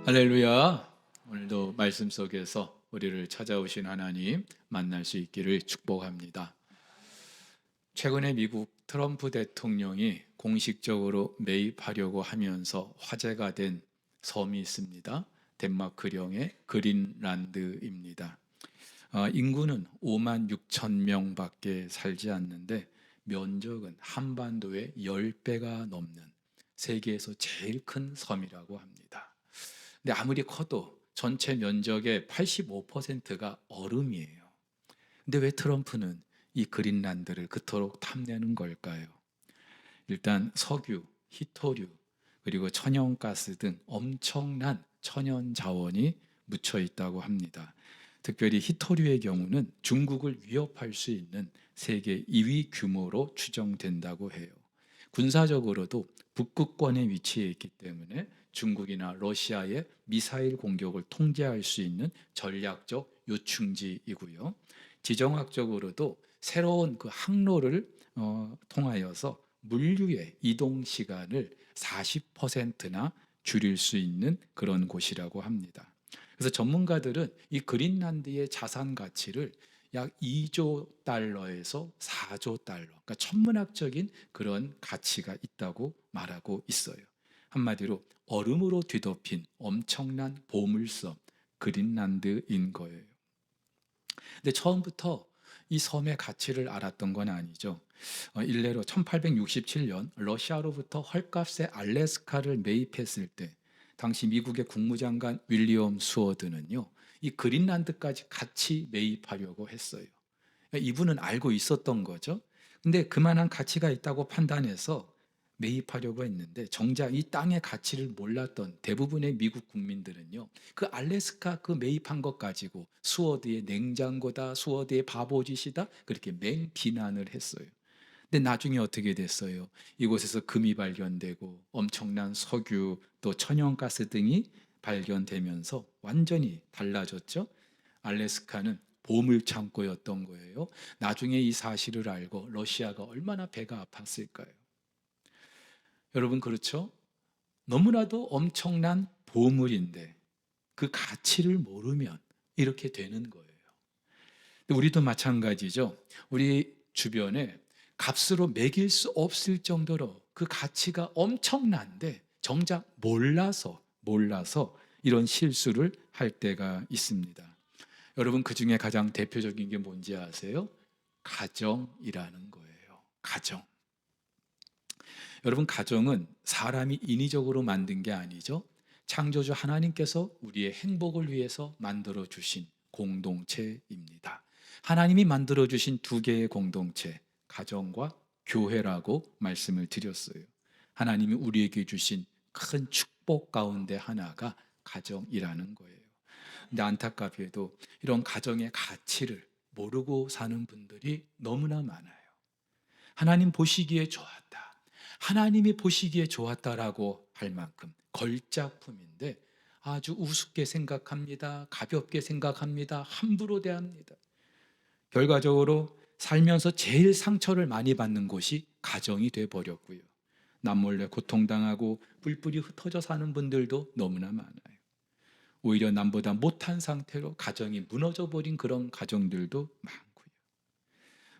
할렐루야. 오늘도 말씀 속에서 우리를 찾아오신 하나님 만날 수 있기를 축복합니다. 최근에 미국 트럼프 대통령이 공식적으로 매입하려고 하면서 화제가 된 섬이 있습니다. 덴마크령의 그린란드입니다. 인구는 5만 6천 명밖에 살지 않는데 면적은 한반도의 10배가 넘는 세계에서 제일 큰 섬이라고 합니다. 근데 아무리 커도 전체 면적의 85%가 얼음이에요. 근데 왜 트럼프는 이 그린란드를 그토록 탐내는 걸까요? 일단 석유, 히토류, 그리고 천연가스 등 엄청난 천연 자원이 묻혀 있다고 합니다. 특별히 히토류의 경우는 중국을 위협할 수 있는 세계 2위 규모로 추정된다고 해요. 군사적으로도 북극권에 위치해 있기 때문에 중국이나 러시아의 미사일 공격을 통제할 수 있는 전략적 요충지이고요. 지정학적으로도 새로운 그 항로를 통하여서 물류의 이동 시간을 40%나 줄일 수 있는 그런 곳이라고 합니다. 그래서 전문가들은 이 그린란드의 자산 가치를 약 2조 달러에서 4조 달러, 그러니까 천문학적인 그런 가치가 있다고 말하고 있어요. 한마디로 얼음으로 뒤덮인 엄청난 보물섬 그린란드인 거예요. 근데 처음부터 이 섬의 가치를 알았던 건 아니죠. 일례로 1867년 러시아로부터 헐값에 알래스카를 매입했을 때 당시 미국의 국무장관 윌리엄 수어드는요, 이 그린란드까지 같이 매입하려고 했어요. 이분은 알고 있었던 거죠. 근데 그만한 가치가 있다고 판단해서 매입하려고 했는데 정작 이 땅의 가치를 몰랐던 대부분의 미국 국민들은요, 그 알래스카 그 매입한 것 가지고 수어드의 냉장고다, 수어드의 바보짓이다, 그렇게 맹비난을 했어요. 근데 나중에 어떻게 됐어요? 이곳에서 금이 발견되고 엄청난 석유 또 천연가스 등이 발견되면서 완전히 달라졌죠. 알래스카는 보물 창고였던 거예요. 나중에 이 사실을 알고 러시아가 얼마나 배가 아팠을까요? 여러분, 그렇죠? 너무나도 엄청난 보물인데 그 가치를 모르면 이렇게 되는 거예요. 우리도 마찬가지죠. 우리 주변에 값으로 매길 수 없을 정도로 그 가치가 엄청난데 정작 몰라서 이런 실수를 할 때가 있습니다. 여러분, 그 중에 가장 대표적인 게 뭔지 아세요? 가정이라는 거예요. 가정. 여러분, 가정은 사람이 인위적으로 만든 게 아니죠. 창조주 하나님께서 우리의 행복을 위해서 만들어 주신 공동체입니다. 하나님이 만들어 주신 두 개의 공동체, 가정과 교회라고 말씀을 드렸어요. 하나님이 우리에게 주신 큰 축복 가운데 하나가 가정이라는 거예요. 근데 안타깝게도 이런 가정의 가치를 모르고 사는 분들이 너무나 많아요. 하나님 보시기에 좋았다, 하나님이 보시기에 좋았다라고 할 만큼 걸작품인데 아주 우습게 생각합니다. 가볍게 생각합니다. 함부로 대합니다. 결과적으로 살면서 제일 상처를 많이 받는 곳이 가정이 돼버렸고요. 남몰래 고통당하고 뿔뿔이 흩어져 사는 분들도 너무나 많아요. 오히려 남보다 못한 상태로 가정이 무너져 버린 그런 가정들도 많고요.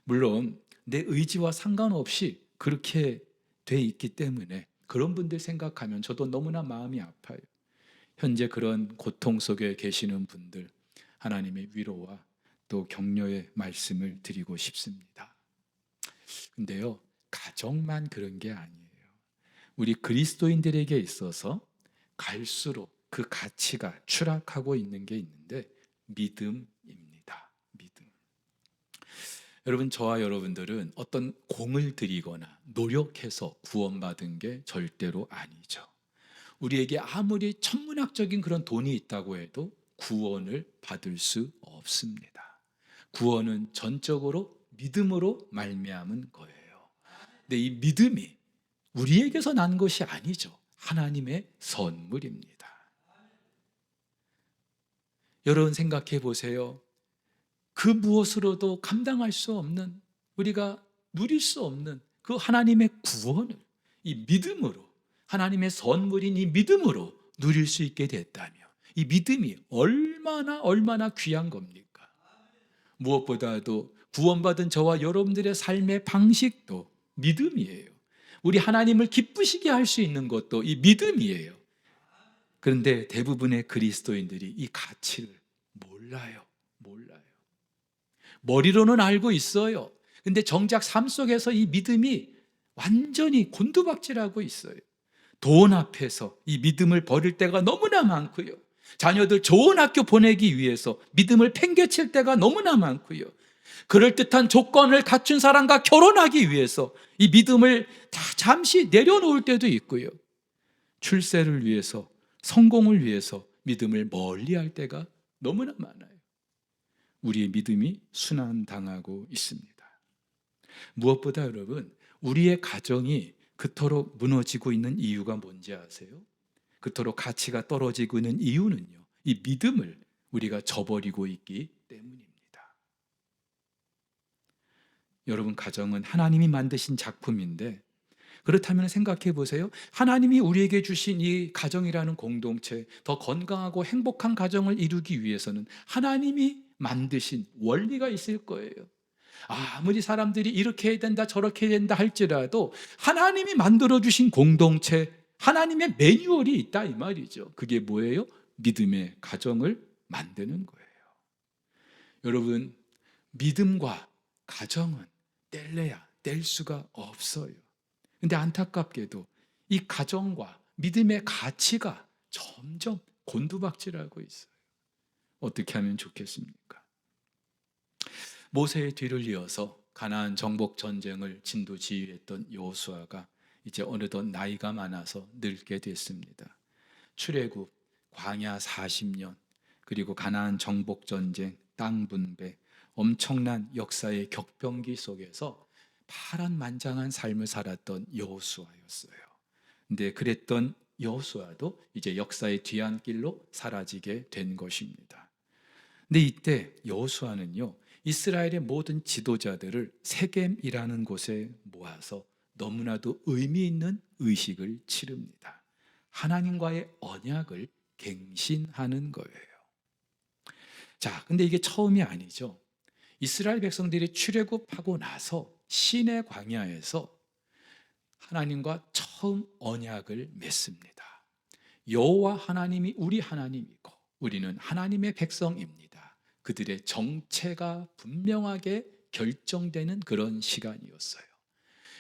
물론 내 의지와 상관없이 그렇게 돼 있기 때문에 그런 분들 생각하면 저도 너무나 마음이 아파요. 현재 그런 고통 속에 계시는 분들, 하나님의 위로와 또 격려의 말씀을 드리고 싶습니다. 근데요, 가정만 그런 게 아니에요. 우리 그리스도인들에게 있어서 갈수록 그 가치가 추락하고 있는 게 있는데 믿음입니다. 믿음. 여러분, 저와 여러분들은 어떤 공을 들이거나 노력해서 구원받은 게 절대로 아니죠. 우리에게 아무리 천문학적인 그런 돈이 있다고 해도 구원을 받을 수 없습니다. 구원은 전적으로 믿음으로 말미암은 거예요. 근데 이 믿음이 우리에게서 난 것이 아니죠. 하나님의 선물입니다. 여러분, 생각해 보세요. 그 무엇으로도 감당할 수 없는, 우리가 누릴 수 없는 그 하나님의 구원을 이 믿음으로, 하나님의 선물인 이 믿음으로 누릴 수 있게 됐다면 이 믿음이 얼마나 귀한 겁니까? 무엇보다도 구원받은 저와 여러분들의 삶의 방식도 믿음이에요. 우리 하나님을 기쁘시게 할 수 있는 것도 이 믿음이에요. 그런데 대부분의 그리스도인들이 이 가치를 몰라요. 머리로는 알고 있어요. 근데 정작 삶 속에서 이 믿음이 완전히 곤두박질하고 있어요. 돈 앞에서 이 믿음을 버릴 때가 너무나 많고요. 자녀들 좋은 학교 보내기 위해서 믿음을 팽개칠 때가 너무나 많고요. 그럴듯한 조건을 갖춘 사람과 결혼하기 위해서 이 믿음을 다 잠시 내려놓을 때도 있고요. 출세를 위해서, 성공을 위해서 믿음을 멀리할 때가 너무나 많아요. 우리의 믿음이 순환당하고 있습니다. 무엇보다 여러분, 우리의 가정이 그토록 무너지고 있는 이유가 뭔지 아세요? 그토록 가치가 떨어지고 있는 이유는요, 이 믿음을 우리가 저버리고 있기 때문입니다. 여러분, 가정은 하나님이 만드신 작품인데, 그렇다면 생각해 보세요. 하나님이 우리에게 주신 이 가정이라는 공동체, 더 건강하고 행복한 가정을 이루기 위해서는 하나님이 만드신 원리가 있을 거예요. 아무리 사람들이 이렇게 해야 된다 저렇게 해야 된다 할지라도 하나님이 만들어주신 공동체, 하나님의 매뉴얼이 있다 이 말이죠. 그게 뭐예요? 믿음의 가정을 만드는 거예요. 여러분, 믿음과 가정은 뗄래야 뗄 수가 없어요. 근데 안타깝게도 이 가정과 믿음의 가치가 점점 곤두박질하고 있어요. 어떻게 하면 좋겠습니까? 모세의 뒤를 이어서 가나안 정복 전쟁을 진두지휘했던 여호수아가 이제 어느덧 나이가 많아서 늙게 됐습니다. 출애굽, 광야 40년, 그리고 가나안 정복 전쟁, 땅 분배, 엄청난 역사의 격변기 속에서 파란만장한 삶을 살았던 여호수아였어요. 근데 그랬던 여호수아도 이제 역사의 뒤안길로 사라지게 된 것입니다. 근데 이때 여호수아는요, 이스라엘의 모든 지도자들을 세겜이라는 곳에 모아서 너무나도 의미 있는 의식을 치릅니다. 하나님과의 언약을 갱신하는 거예요. 자, 근데 이게 처음이 아니죠. 이스라엘 백성들이 출애굽하고 나서 시내 광야에서 하나님과 처음 언약을 맺습니다. 여호와 하나님이 우리 하나님이고 우리는 하나님의 백성입니다. 그들의 정체가 분명하게 결정되는 그런 시간이었어요.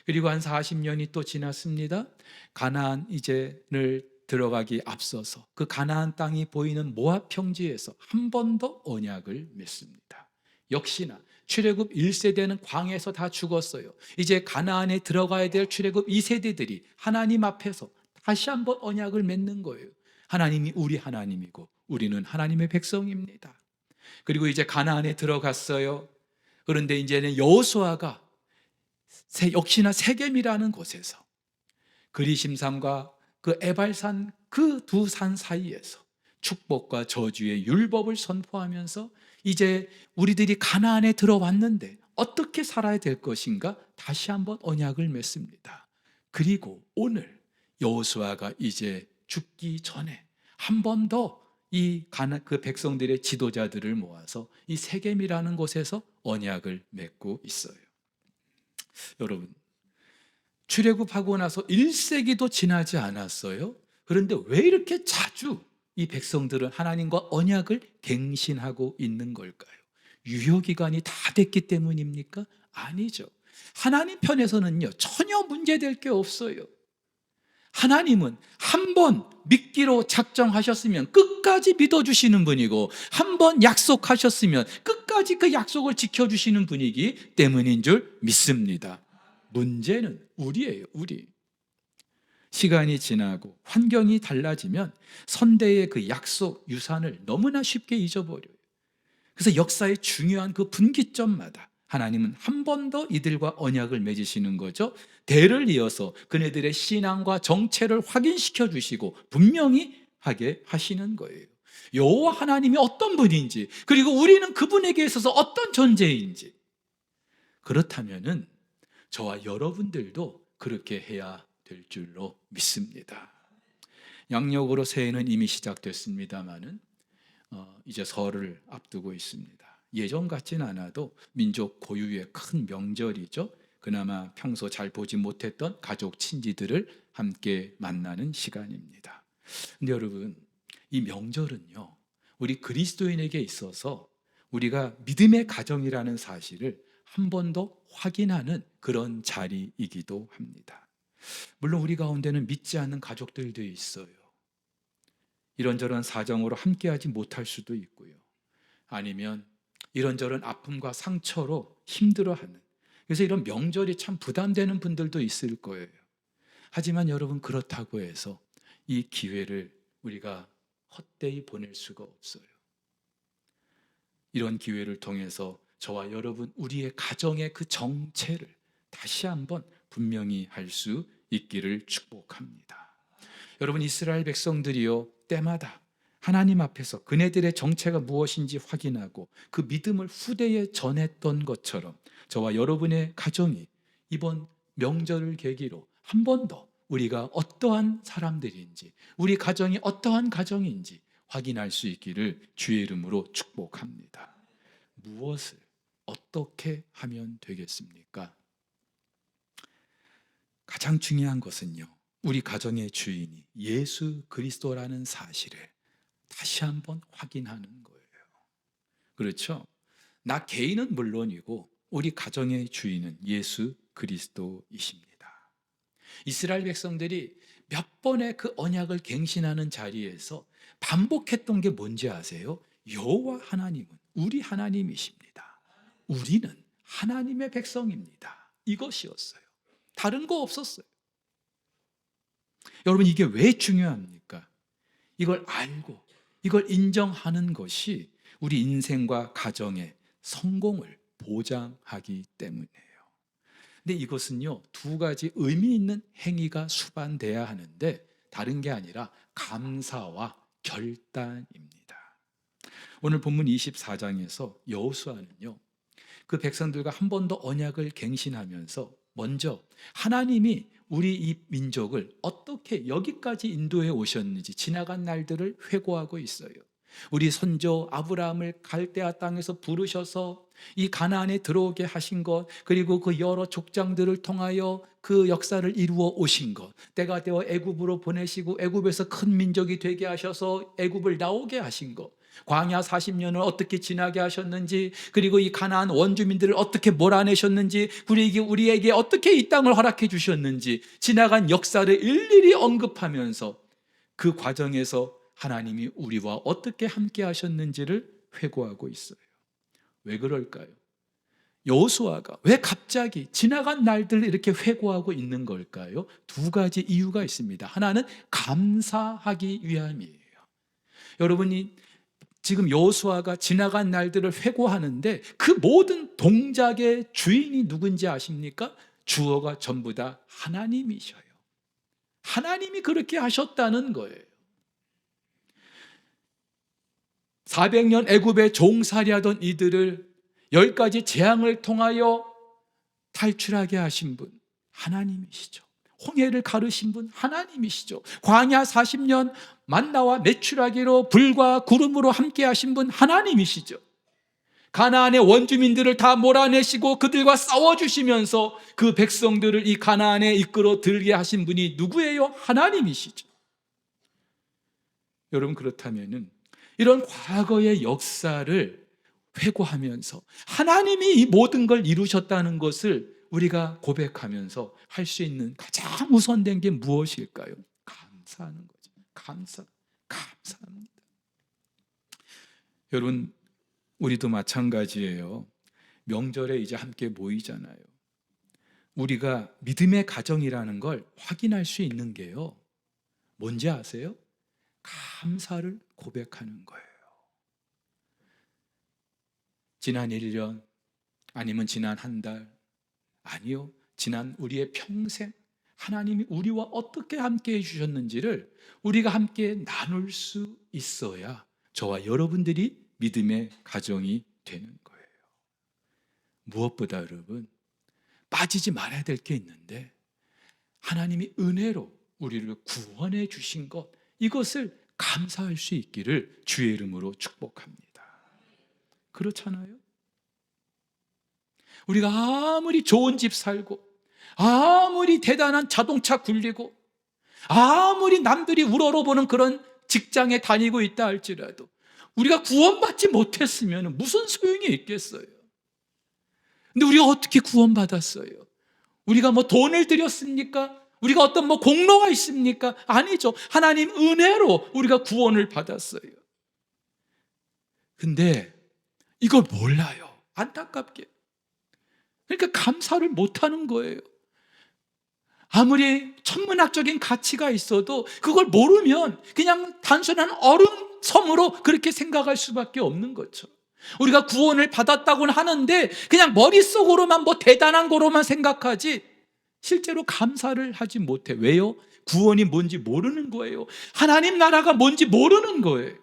그리고 한 40년이 또 지났습니다. 가나안 이제를 들어가기 앞서서 그 가나안 땅이 보이는 모압 평지에서 한 번 더 언약을 맺습니다. 역시나 출애굽 1세대는 광야에서 다 죽었어요. 이제 가나안에 들어가야 될 출애굽 2세대들이 하나님 앞에서 다시 한번 언약을 맺는 거예요. 하나님이 우리 하나님이고 우리는 하나님의 백성입니다. 그리고 이제 가나안에 들어갔어요. 그런데 이제는 여호수아가 역시나 세겜이라는 곳에서 그리심산과 그 에발산 그 두 산 사이에서 축복과 저주의 율법을 선포하면서 이제 우리들이 가나안에 들어왔는데 어떻게 살아야 될 것인가 다시 한번 언약을 맺습니다. 그리고 오늘 여호수아가 이제 죽기 전에 한 번 더 그 백성들의 지도자들을 모아서 이 세겜이라는 곳에서 언약을 맺고 있어요. 여러분, 출애굽하고 나서 1세기도 지나지 않았어요. 그런데 왜 이렇게 자주 이 백성들은 하나님과 언약을 갱신하고 있는 걸까요? 유효기간이 다 됐기 때문입니까? 아니죠. 하나님 편에서는요, 전혀 문제될 게 없어요. 하나님은 한 번 믿기로 작정하셨으면 끝까지 믿어주시는 분이고, 한 번 약속하셨으면 끝까지 그 약속을 지켜주시는 분이기 때문인 줄 믿습니다. 문제는 우리예요, 우리. 시간이 지나고 환경이 달라지면 선대의 그 약속 유산을 너무나 쉽게 잊어버려요. 그래서 역사의 중요한 그 분기점마다 하나님은 한 번 더 이들과 언약을 맺으시는 거죠. 대를 이어서 그네들의 신앙과 정체를 확인시켜 주시고 분명히 하게 하시는 거예요. 여호와 하나님이 어떤 분인지, 그리고 우리는 그분에게 있어서 어떤 존재인지. 그렇다면은 저와 여러분들도 그렇게 해야 될 줄로 믿습니다. 양력으로 새해는 이미 시작됐습니다마는 이제 설을 앞두고 있습니다. 예전 같진 않아도 민족 고유의 큰 명절이죠. 그나마 평소 잘 보지 못했던 가족 친지들을 함께 만나는 시간입니다. 근데 여러분, 이 명절은요, 우리 그리스도인에게 있어서 우리가 믿음의 가정이라는 사실을 한 번 더 확인하는 그런 자리이기도 합니다. 물론 우리 가운데는 믿지 않는 가족들도 있어요. 이런저런 사정으로 함께하지 못할 수도 있고요. 아니면 이런저런 아픔과 상처로 힘들어하는, 그래서 이런 명절이 참 부담되는 분들도 있을 거예요. 하지만 여러분, 그렇다고 해서 이 기회를 우리가 헛되이 보낼 수가 없어요. 이런 기회를 통해서 저와 여러분, 우리의 가정의 그 정체를 다시 한번 분명히 할 수 있기를 축복합니다. 여러분, 이스라엘 백성들이요, 때마다 하나님 앞에서 그네들의 정체가 무엇인지 확인하고 그 믿음을 후대에 전했던 것처럼 저와 여러분의 가정이 이번 명절을 계기로 한 번 더 우리가 어떠한 사람들인지, 우리 가정이 어떠한 가정인지 확인할 수 있기를 주의 이름으로 축복합니다. 무엇을 어떻게 하면 되겠습니까? 가장 중요한 것은요, 우리 가정의 주인이 예수 그리스도라는 사실을 다시 한번 확인하는 거예요. 그렇죠? 나 개인은 물론이고 우리 가정의 주인은 예수 그리스도이십니다. 이스라엘 백성들이 몇 번의 그 언약을 갱신하는 자리에서 반복했던 게 뭔지 아세요? 여호와 하나님은 우리 하나님이십니다. 우리는 하나님의 백성입니다. 이것이었어요. 다른 거 없었어요. 여러분, 이게 왜 중요합니까? 이걸 알고 이걸 인정하는 것이 우리 인생과 가정의 성공을 보장하기 때문이에요. 근데 이것은요, 두 가지 의미 있는 행위가 수반돼야 하는데 다른 게 아니라 감사와 결단입니다. 오늘 본문 24장에서 여호수아는요, 그 백성들과 한 번 더 언약을 갱신하면서 먼저 하나님이 우리 이 민족을 어떻게 여기까지 인도해 오셨는지 지나간 날들을 회고하고 있어요. 우리 선조 아브라함을 갈대아 땅에서 부르셔서 이 가나안에 들어오게 하신 것, 그리고 그 여러 족장들을 통하여 그 역사를 이루어 오신 것, 때가 되어 애굽으로 보내시고 애굽에서 큰 민족이 되게 하셔서 애굽을 나오게 하신 것, 광야 40년을 어떻게 지나게 하셨는지, 그리고 이 가나안 원주민들을 어떻게 몰아내셨는지, 우리에게 어떻게 이 땅을 허락해 주셨는지 지나간 역사를 일일이 언급하면서 그 과정에서 하나님이 우리와 어떻게 함께 하셨는지를 회고하고 있어요. 왜 그럴까요? 여호수아가 왜 갑자기 지나간 날들을 이렇게 회고하고 있는 걸까요? 두 가지 이유가 있습니다. 하나는 감사하기 위함이에요. 여러분이 지금 여호수아가 지나간 날들을 회고하는데 그 모든 동작의 주인이 누군지 아십니까? 주어가 전부 다 하나님이셔요. 하나님이 그렇게 하셨다는 거예요. 400년 애굽에 종살이하던 이들을 10가지 재앙을 통하여 탈출하게 하신 분 하나님이시죠. 홍해를 가르신 분 하나님이시죠. 광야 40년 만나와 메추라기로 불과 구름으로 함께 하신 분 하나님이시죠. 가나안의 원주민들을 다 몰아내시고 그들과 싸워주시면서 그 백성들을 이 가나안에 이끌어 들게 하신 분이 누구예요? 하나님이시죠. 여러분, 그렇다면은 이런 과거의 역사를 회고하면서 하나님이 이 모든 걸 이루셨다는 것을 우리가 고백하면서 할 수 있는 가장 우선된 게 무엇일까요? 감사하는 거죠. 감사합니다. 여러분, 우리도 마찬가지예요. 명절에 이제 함께 모이잖아요. 우리가 믿음의 가정이라는 걸 확인할 수 있는 게요, 뭔지 아세요? 감사를 고백하는 거예요. 지난 1년, 아니면 지난 한 달, 아니요, 지난 우리의 평생 하나님이 우리와 어떻게 함께 해주셨는지를 우리가 함께 나눌 수 있어야 저와 여러분들이 믿음의 가정이 되는 거예요. 무엇보다 여러분, 빠지지 말아야 될 게 있는데 하나님이 은혜로 우리를 구원해 주신 것, 이것을 감사할 수 있기를 주의 이름으로 축복합니다. 그렇잖아요? 우리가 아무리 좋은 집 살고, 아무리 대단한 자동차 굴리고, 아무리 남들이 우러러보는 그런 직장에 다니고 있다 할지라도 우리가 구원받지 못했으면 무슨 소용이 있겠어요? 근데 우리가 어떻게 구원받았어요? 우리가 뭐 돈을 들였습니까? 우리가 어떤 뭐 공로가 있습니까? 아니죠. 하나님 은혜로 우리가 구원을 받았어요. 근데 이걸 몰라요. 안타깝게. 그러니까 감사를 못하는 거예요. 아무리 천문학적인 가치가 있어도 그걸 모르면 그냥 단순한 어른섬으로 그렇게 생각할 수밖에 없는 거죠. 우리가 구원을 받았다고는 하는데 그냥 머릿속으로만 뭐 대단한 거로만 생각하지 실제로 감사를 하지 못해. 왜요? 구원이 뭔지 모르는 거예요. 하나님 나라가 뭔지 모르는 거예요.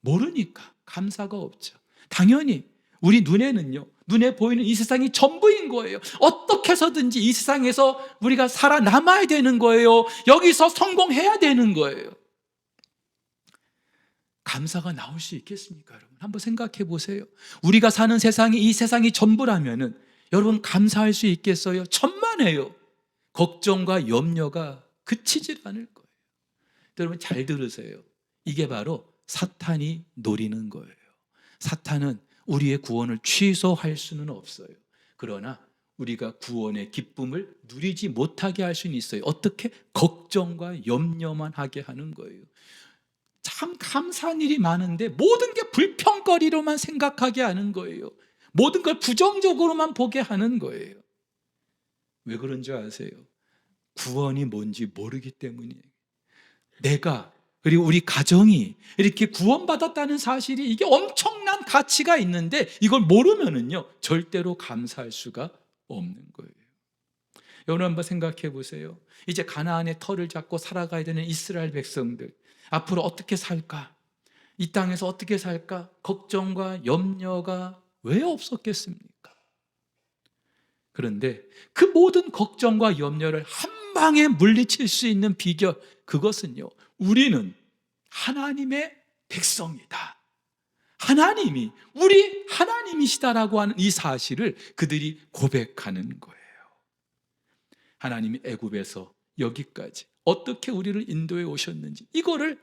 모르니까 감사가 없죠. 당연히 우리 눈에는요, 눈에 보이는 이 세상이 전부인 거예요. 어떻게 해서든지 이 세상에서 우리가 살아남아야 되는 거예요. 여기서 성공해야 되는 거예요. 감사가 나올 수 있겠습니까, 여러분? 한번 생각해 보세요. 우리가 사는 세상이 이 세상이 전부라면은 여러분 감사할 수 있겠어요? 천만에요. 걱정과 염려가 그치질 않을 거예요. 여러분 잘 들으세요. 이게 바로 사탄이 노리는 거예요. 사탄은 우리의 구원을 취소할 수는 없어요. 그러나 우리가 구원의 기쁨을 누리지 못하게 할 수는 있어요. 어떻게? 걱정과 염려만 하게 하는 거예요. 참 감사한 일이 많은데 모든 게 불평거리로만 생각하게 하는 거예요. 모든 걸 부정적으로만 보게 하는 거예요. 왜 그런 줄 아세요? 구원이 뭔지 모르기 때문이에요. 내가 그리고 우리 가정이 이렇게 구원받았다는 사실이 이게 엄청난 가치가 있는데 이걸 모르면은요 절대로 감사할 수가 없는 거예요. 여러분 한번 생각해 보세요. 이제 가나안의 터를 잡고 살아가야 되는 이스라엘 백성들 앞으로 어떻게 살까? 이 땅에서 어떻게 살까? 걱정과 염려가 왜 없었겠습니까? 그런데 그 모든 걱정과 염려를 한 방에 물리칠 수 있는 비결, 그것은요 우리는 하나님의 백성이다, 하나님이 우리 하나님이시다라고 하는 이 사실을 그들이 고백하는 거예요. 하나님이 애굽에서 여기까지 어떻게 우리를 인도해 오셨는지 이거를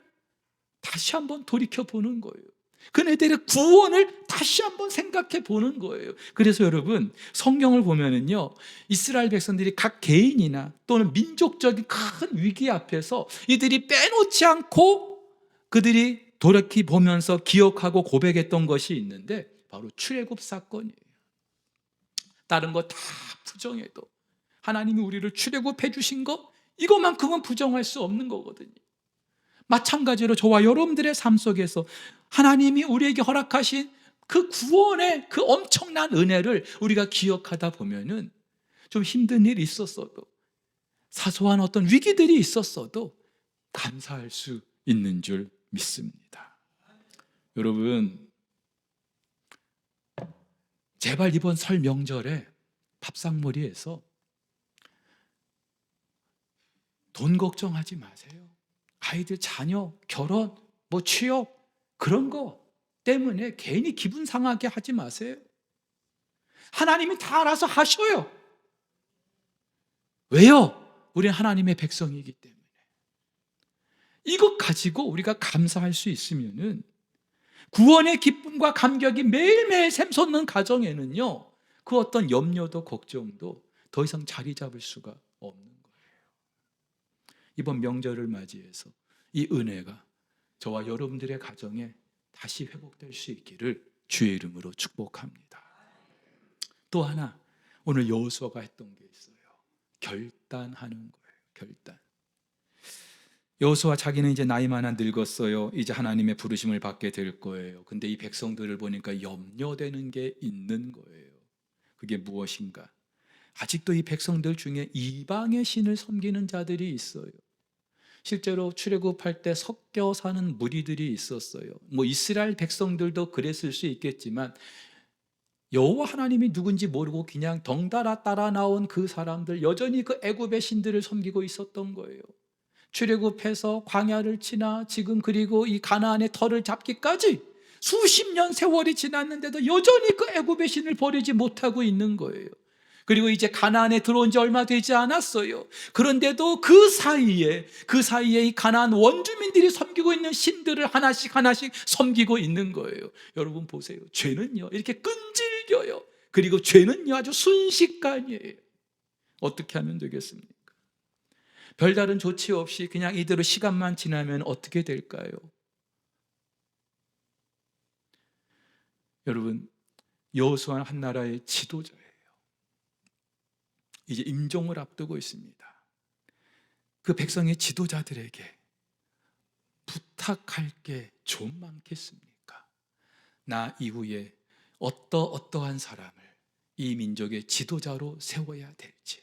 다시 한번 돌이켜 보는 거예요. 그네들의 구원을 다시 한번 생각해 보는 거예요. 그래서 여러분 성경을 보면은요 이스라엘 백성들이 각 개인이나 또는 민족적인 큰 위기 앞에서 이들이 빼놓지 않고 그들이 돌이켜 보면서 기억하고 고백했던 것이 있는데 바로 출애굽 사건이에요. 다른 거 다 부정해도 하나님이 우리를 출애굽해 주신 거 이것만큼은 부정할 수 없는 거거든요. 마찬가지로 저와 여러분들의 삶 속에서 하나님이 우리에게 허락하신 그 구원의 그 엄청난 은혜를 우리가 기억하다 보면은 좀 힘든 일이 있었어도 사소한 어떤 위기들이 있었어도 감사할 수 있는 줄 믿습니다. 여러분 제발 이번 설 명절에 밥상머리에서 돈 걱정하지 마세요. 아이들 자녀, 결혼, 뭐 취업 그런 거 때문에 괜히 기분 상하게 하지 마세요. 하나님이 다 알아서 하셔요. 왜요? 우리는 하나님의 백성이기 때문에. 이것 가지고 우리가 감사할 수 있으면은 구원의 기쁨과 감격이 매일매일 샘솟는 가정에는요 그 어떤 염려도 걱정도 더 이상 자리 잡을 수가 없는 거예요. 이번 명절을 맞이해서 이 은혜가 저와 여러분들의 가정에 다시 회복될 수 있기를 주의 이름으로 축복합니다. 또 하나 오늘 여호수아가 했던 게 있어요. 결단하는 거예요. 결단. 여호수아 자기는 이제 나이 많아 늙었어요. 이제 하나님의 부르심을 받게 될 거예요. 근데 이 백성들을 보니까 염려되는 게 있는 거예요. 그게 무엇인가? 아직도 이 백성들 중에 이방의 신을 섬기는 자들이 있어요. 실제로 출애굽할 때 섞여 사는 무리들이 있었어요. 뭐 이스라엘 백성들도 그랬을 수 있겠지만 여호와 하나님이 누군지 모르고 그냥 덩달아 따라 나온 그 사람들 여전히 그 애굽의 신들을 섬기고 있었던 거예요. 출애굽해서 광야를 지나 지금 그리고 이 가나안의 터를 잡기까지 수십 년 세월이 지났는데도 여전히 그 애굽의 신을 버리지 못하고 있는 거예요. 그리고 이제 가나안에 들어온 지 얼마 되지 않았어요. 그런데도 그 사이에 이 가나안 원주민들이 섬기고 있는 신들을 하나씩 섬기고 있는 거예요. 여러분 보세요. 죄는요 이렇게 끈질겨요. 그리고 죄는요 아주 순식간이에요. 어떻게 하면 되겠습니까? 별다른 조치 없이 그냥 이대로 시간만 지나면 어떻게 될까요? 여러분, 여호수아는 한 나라의 지도자예요. 이제 임종을 앞두고 있습니다. 그 백성의 지도자들에게 부탁할 게 좀 많겠습니까? 나 이후에 어떠한 사람을 이 민족의 지도자로 세워야 될지,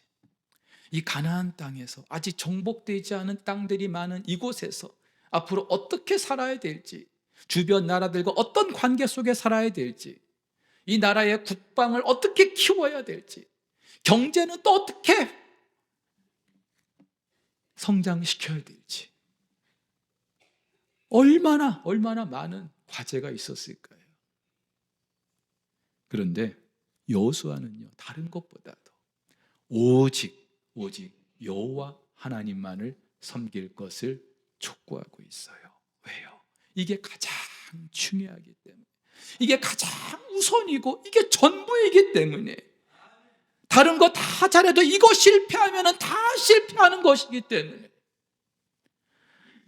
이 가나안 땅에서 아직 정복되지 않은 땅들이 많은 이곳에서 앞으로 어떻게 살아야 될지, 주변 나라들과 어떤 관계 속에 살아야 될지, 이 나라의 국방을 어떻게 키워야 될지, 경제는 또 어떻게 성장시켜야 될지, 얼마나 많은 과제가 있었을까요? 그런데 여호수아는요 다른 것보다도 오직 여호와 하나님만을 섬길 것을 촉구하고 있어요. 왜요? 이게 가장 중요하기 때문에, 이게 가장 우선이고 이게 전부이기 때문에. 다른 거 다 잘해도 이거 실패하면 다 실패하는 것이기 때문에.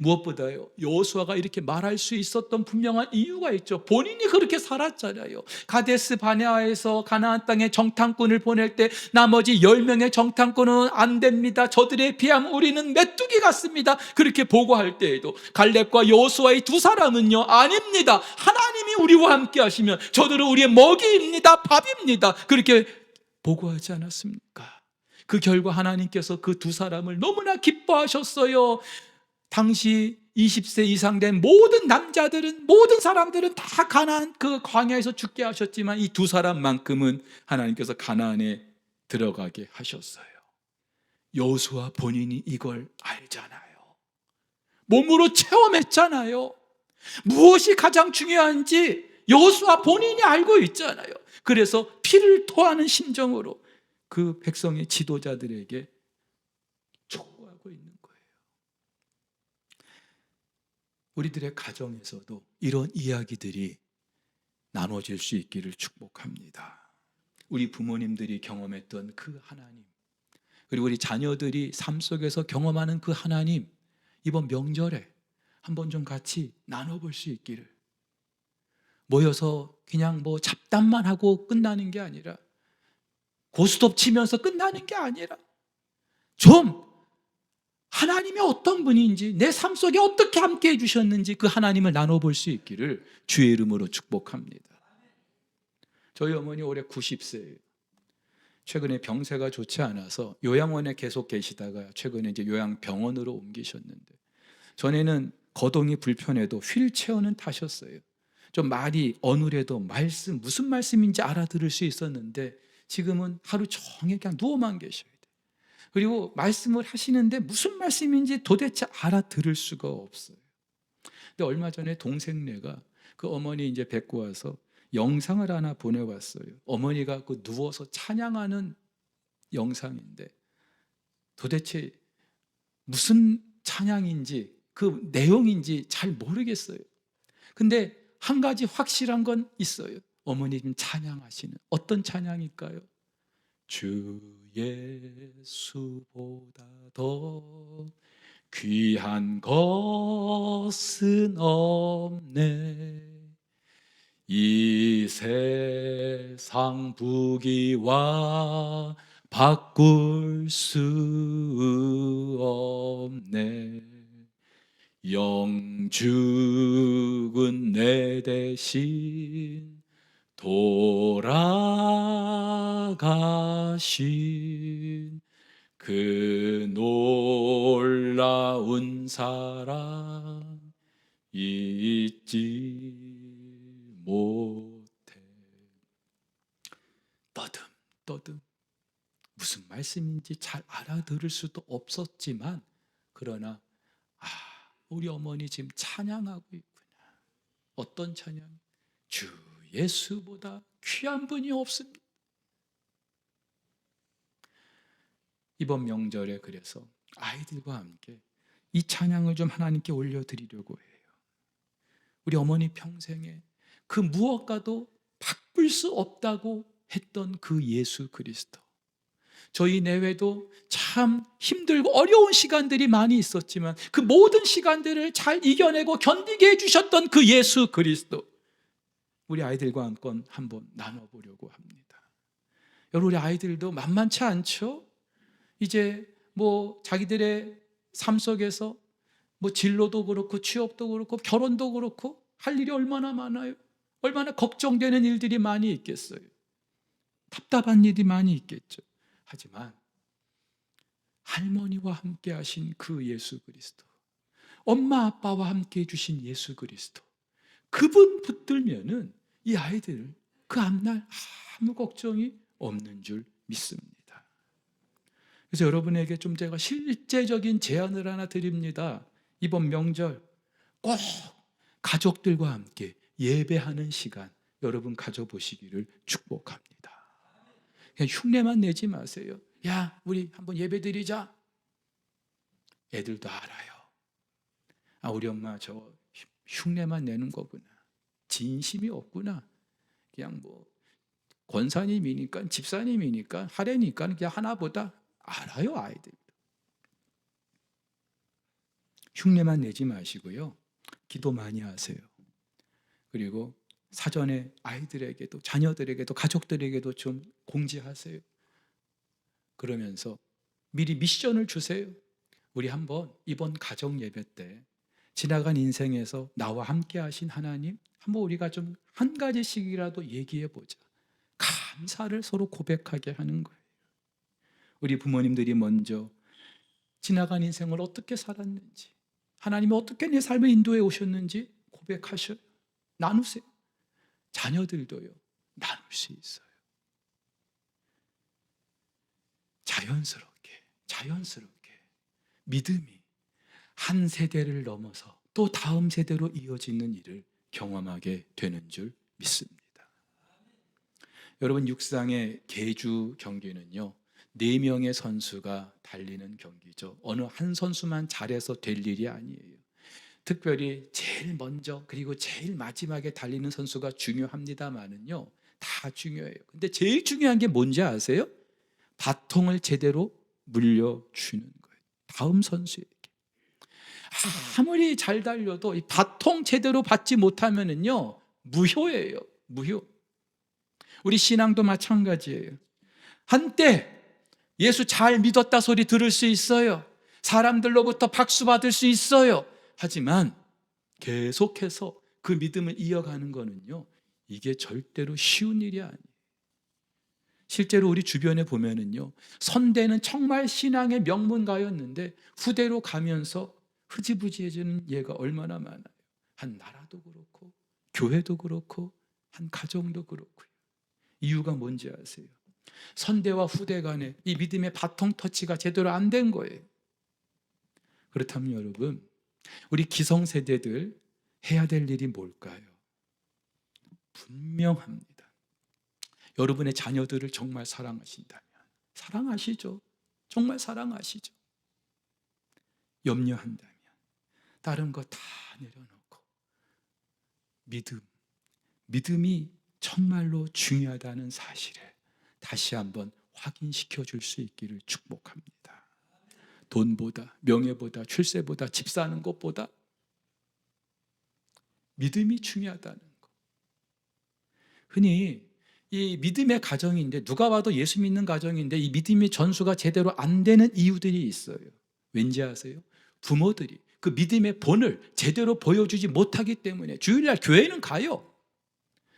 무엇보다요 여호수아가 이렇게 말할 수 있었던 분명한 이유가 있죠. 본인이 그렇게 살았잖아요. 가데스 바네아에서 가나안 땅에 정탐꾼을 보낼 때 나머지 10명의 정탐꾼은 안 됩니다, 저들에 비하면 우리는 메뚜기 같습니다, 그렇게 보고할 때에도 갈렙과 여호수아의 두 사람은요 아닙니다, 하나님이 우리와 함께 하시면 저들은 우리의 먹이입니다, 밥입니다, 그렇게 보고하지 않았습니까? 그 결과 하나님께서 그 두 사람을 너무나 기뻐하셨어요. 당시 20세 이상 된 모든 남자들은, 모든 사람들은 다 가나안 그 광야에서 죽게 하셨지만 이 두 사람만큼은 하나님께서 가나안에 들어가게 하셨어요. 여호수아 본인이 이걸 알잖아요. 몸으로 체험했잖아요. 무엇이 가장 중요한지 여호수아 본인이 알고 있잖아요. 그래서 피를 토하는 심정으로 그 백성의 지도자들에게 촉구하고 있는 거예요. 우리들의 가정에서도 이런 이야기들이 나눠질 수 있기를 축복합니다. 우리 부모님들이 경험했던 그 하나님, 그리고 우리 자녀들이 삶 속에서 경험하는 그 하나님, 이번 명절에 한번 좀 같이 나눠볼 수 있기를. 모여서 그냥 뭐 잡담만 하고 끝나는 게 아니라, 고스톱 치면서 끝나는 게 아니라, 좀 하나님이 어떤 분인지, 내 삶 속에 어떻게 함께 해주셨는지 그 하나님을 나눠볼 수 있기를 주의 이름으로 축복합니다. 저희 어머니 올해 90세예요. 최근에 병세가 좋지 않아서 요양원에 계속 계시다가 최근에 이제 요양병원으로 옮기셨는데, 전에는 거동이 불편해도 휠체어는 타셨어요. 좀 말이 어눌해도 무슨 말씀인지 알아들을 수 있었는데 지금은 하루 종일 그냥 누워만 계셔요. 그리고 말씀을 하시는데 무슨 말씀인지 도대체 알아들을 수가 없어요. 근데 얼마 전에 동생네가 그 어머니 이제 뵙고 와서 영상을 하나 보내왔어요. 어머니가 그 누워서 찬양하는 영상인데 도대체 무슨 찬양인지 그 내용인지 잘 모르겠어요. 근데 한 가지 확실한 건 있어요. 어머님 찬양하시는 어떤 찬양일까요? 주 예수보다 더 귀한 것은 없네. 이 세상 부귀와 바꿀 수 없네. 영죽은 내 대신 돌아가신 그 놀라운 사랑 잊지 못해. 떠듬 무슨 말씀인지 잘 알아들을 수도 없었지만, 그러나 우리 어머니 지금 찬양하고 있구나. 어떤 찬양? 주 예수보다 귀한 분이 없습니다. 이번 명절에 그래서 아이들과 함께 이 찬양을 좀 하나님께 올려드리려고 해요. 우리 어머니 평생에 그 무엇과도 바꿀 수 없다고 했던 그 예수 그리스도. 저희 내외도 참 힘들고 어려운 시간들이 많이 있었지만 그 모든 시간들을 잘 이겨내고 견디게 해주셨던 그 예수 그리스도, 우리 아이들과 함께 한번 나눠보려고 합니다. 여러분, 우리 아이들도 만만치 않죠? 이제 자기들의 삶 속에서 진로도 그렇고 취업도 그렇고 결혼도 그렇고 할 일이 얼마나 많아요. 얼마나 걱정되는 일들이 많이 있겠어요. 답답한 일이 많이 있겠죠. 하지만 할머니와 함께 하신 그 예수 그리스도, 엄마 아빠와 함께 해주신 예수 그리스도, 그분 붙들면은 이 아이들 그 앞날 아무 걱정이 없는 줄 믿습니다. 그래서 여러분에게 좀 제가 실제적인 제안을 하나 드립니다. 이번 명절 꼭 가족들과 함께 예배하는 시간 여러분 가져보시기를 축복합니다. 그냥 흉내만 내지 마세요. 야, 우리 한번 예배 드리자. 애들도 알아요. 우리 엄마 저 흉내만 내는 거구나. 진심이 없구나. 그냥 권사님이니까, 집사님이니까, 하래니까 그냥 하나보다. 알아요, 아이들. 흉내만 내지 마시고요. 기도 많이 하세요. 그리고 사전에 아이들에게도, 자녀들에게도, 가족들에게도 좀 공지하세요. 그러면서 미리 미션을 주세요. 우리 한번 이번 가정 예배 때 지나간 인생에서 나와 함께 하신 하나님, 한번 우리가 좀 한 가지씩이라도 얘기해 보자. 감사를 서로 고백하게 하는 거예요. 우리 부모님들이 먼저 지나간 인생을 어떻게 살았는지, 하나님이 어떻게 내 삶을 인도해 오셨는지 고백하셔요. 나누세요. 자녀들도요, 나눌 수 있어요. 자연스럽게 믿음이 한 세대를 넘어서 또 다음 세대로 이어지는 일을 경험하게 되는 줄 믿습니다. 여러분, 육상의 계주 경기는요, 4명의 선수가 달리는 경기죠. 어느 한 선수만 잘해서 될 일이 아니에요. 특별히 제일 먼저 그리고 제일 마지막에 달리는 선수가 중요합니다만은요, 다 중요해요. 근데 제일 중요한 게 뭔지 아세요? 바통을 제대로 물려주는 거예요. 다음 선수에게. 아무리 잘 달려도 이 바통 제대로 받지 못하면은요, 무효예요. 무효. 우리 신앙도 마찬가지예요. 한때 예수 잘 믿었다 소리 들을 수 있어요. 사람들로부터 박수 받을 수 있어요. 하지만 계속해서 그 믿음을 이어가는 거는요, 이게 절대로 쉬운 일이 아니에요. 실제로 우리 주변에 보면은요, 선대는 정말 신앙의 명문가였는데 후대로 가면서 흐지부지해지는 예가 얼마나 많아요. 한 나라도 그렇고 교회도 그렇고 한 가정도 그렇고요. 이유가 뭔지 아세요? 선대와 후대 간에 이 믿음의 바통 터치가 제대로 안 된 거예요. 그렇다면 여러분, 우리 기성세대들 해야 될 일이 뭘까요? 분명합니다. 여러분의 자녀들을 정말 사랑하신다면, 사랑하시죠. 정말 사랑하시죠. 염려한다면 다른 거 다 내려놓고 믿음이 정말로 중요하다는 사실을 다시 한번 확인시켜 줄 수 있기를 축복합니다. 돈보다, 명예보다, 출세보다, 집 사는 것보다 믿음이 중요하다는 것. 흔히 이 믿음의 가정인데, 누가 봐도 예수 믿는 가정인데 이 믿음의 전수가 제대로 안 되는 이유들이 있어요. 왠지 아세요? 부모들이 그 믿음의 본을 제대로 보여주지 못하기 때문에. 주일날 교회는 가요.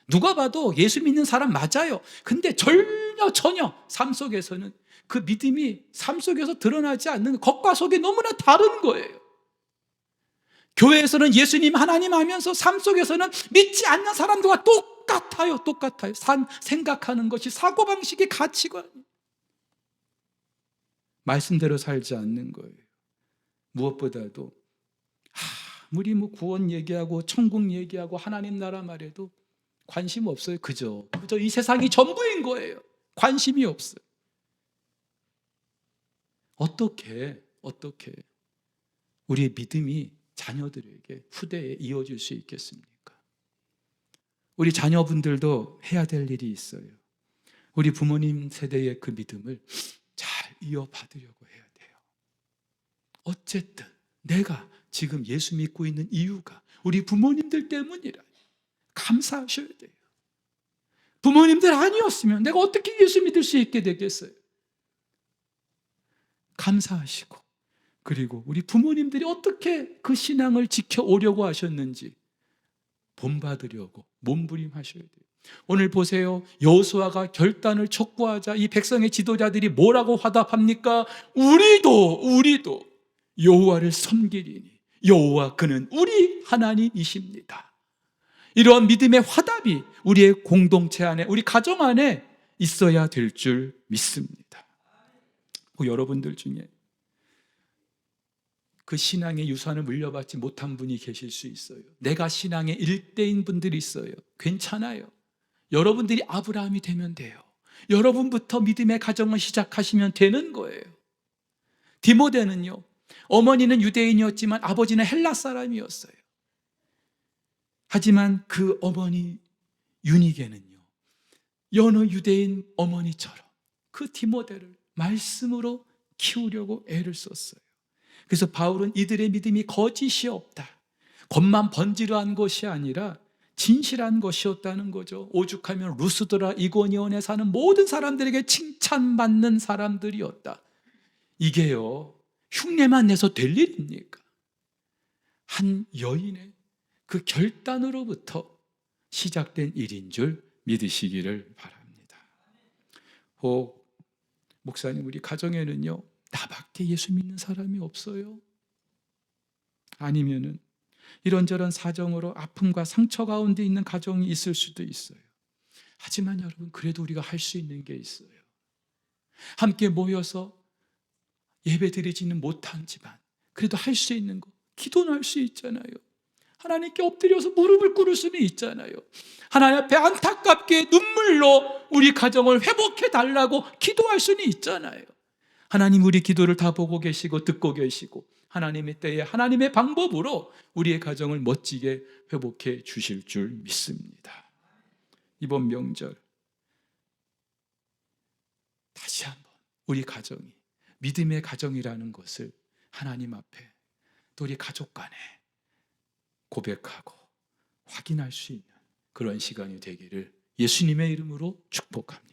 누가 봐도 예수 믿는 사람 맞아요. 근데 전혀 삶 속에서는 그 믿음이 삶 속에서 드러나지 않는, 겉과 속이 너무나 다른 거예요. 교회에서는 예수님 하나님 하면서 삶 속에서는 믿지 않는 사람들과 똑같아요. 생각하는 것이, 사고방식이, 가치관이 말씀대로 살지 않는 거예요. 무엇보다도 아무리 뭐 구원 얘기하고 천국 얘기하고 하나님 나라 말해도 관심 없어요. 그저 이 세상이 전부인 거예요. 관심이 없어요. 어떻게 우리의 믿음이 자녀들에게 후대에 이어질 수 있겠습니까? 우리 자녀분들도 해야 될 일이 있어요. 우리 부모님 세대의 그 믿음을 잘 이어받으려고 해야 돼요. 어쨌든 내가 지금 예수 믿고 있는 이유가 우리 부모님들 때문이라 감사하셔야 돼요. 부모님들 아니었으면 내가 어떻게 예수 믿을 수 있게 되겠어요? 감사하시고, 그리고 우리 부모님들이 어떻게 그 신앙을 지켜오려고 하셨는지 본받으려고 몸부림하셔야 돼요. 오늘 보세요. 여호수아가 결단을 촉구하자 이 백성의 지도자들이 뭐라고 화답합니까? 우리도 여호와를 섬기리니 여호와 그는 우리 하나님이십니다. 이러한 믿음의 화답이 우리의 공동체 안에, 우리 가정 안에 있어야 될 줄 믿습니다. 여러분들 중에 그 신앙의 유산을 물려받지 못한 분이 계실 수 있어요. 내가 신앙의 일대인 분들이 있어요. 괜찮아요. 여러분들이 아브라함이 되면 돼요. 여러분부터 믿음의 가정을 시작하시면 되는 거예요. 디모데는요, 어머니는 유대인이었지만 아버지는 헬라 사람이었어요. 하지만 그 어머니 유니게는요, 여느 유대인 어머니처럼 그 디모데를 말씀으로 키우려고 애를 썼어요. 그래서 바울은 이들의 믿음이 거짓이 없다, 겉만 번지르한 것이 아니라 진실한 것이었다는 거죠. 오죽하면 루스드라 이고니온에 사는 모든 사람들에게 칭찬받는 사람들이었다. 이게요, 흉내만 내서 될 일입니까? 한 여인의 그 결단으로부터 시작된 일인 줄 믿으시기를 바랍니다. 혹 목사님, 우리 가정에는요 나밖에 예수 믿는 사람이 없어요? 아니면은 이런저런 사정으로 아픔과 상처 가운데 있는 가정이 있을 수도 있어요. 하지만 여러분, 그래도 우리가 할 수 있는 게 있어요. 함께 모여서 예배드리지는 못하지만 그래도 할 수 있는 거, 기도는 할 수 있잖아요. 하나님께 엎드려서 무릎을 꿇을 수는 있잖아요. 하나님 앞에 안타깝게 눈물로 우리 가정을 회복해 달라고 기도할 수는 있잖아요. 하나님 우리 기도를 다 보고 계시고 듣고 계시고 하나님의 때에 하나님의 방법으로 우리의 가정을 멋지게 회복해 주실 줄 믿습니다. 이번 명절 다시 한번 우리 가정이 믿음의 가정이라는 것을 하나님 앞에, 또 우리 가족 간에 고백하고 확인할 수 있는 그런 시간이 되기를 예수님의 이름으로 축복합니다.